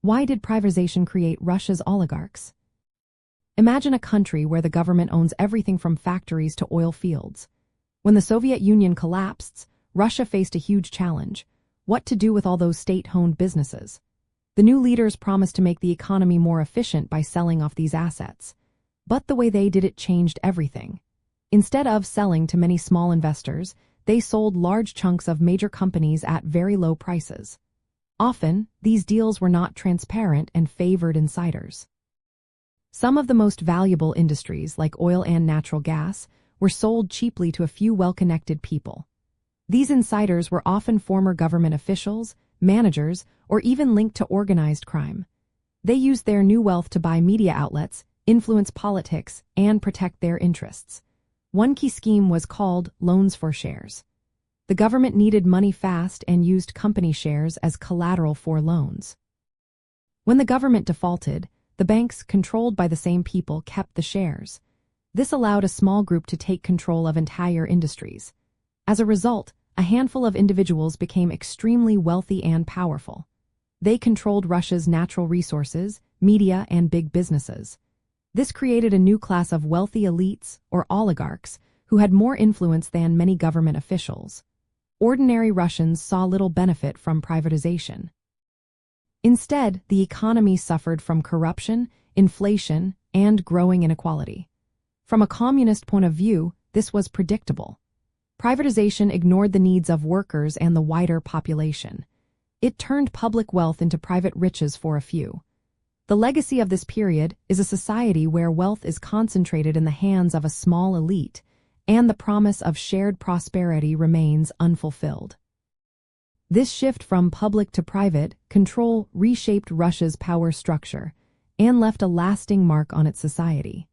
Why did privatization create Russia's oligarchs? Imagine a country where the government owns everything from factories to oil fields. When the Soviet Union collapsed, Russia faced a huge challenge: what to do with all those state-owned businesses. The new leaders promised to make the economy more efficient by selling off these assets. But the way they did it changed everything. Instead of selling to many small investors, they sold large chunks of major companies at very low prices. Often, these deals were not transparent and favored insiders. Some of the most valuable industries, like oil and natural gas, were sold cheaply to a few well-connected people. These insiders were often former government officials, managers, or even linked to organized crime. They used their new wealth to buy media outlets, influence politics, and protect their interests. One key scheme was called loans for shares. The government needed money fast and used company shares as collateral for loans. When the government defaulted, the banks, controlled by the same people, kept the shares. This allowed a small group to take control of entire industries. As a result, a handful of individuals became extremely wealthy and powerful. They controlled Russia's natural resources, media, and big businesses. This created a new class of wealthy elites, or oligarchs, who had more influence than many government officials. Ordinary Russians saw little benefit from privatization. Instead, the economy suffered from corruption, inflation, and growing inequality. From a communist point of view, this was predictable. Privatization ignored the needs of workers and the wider population. It turned public wealth into private riches for a few. The legacy of this period is a society where wealth is concentrated in the hands of a small elite, and the promise of shared prosperity remains unfulfilled. This shift from public to private control reshaped Russia's power structure and left a lasting mark on its society.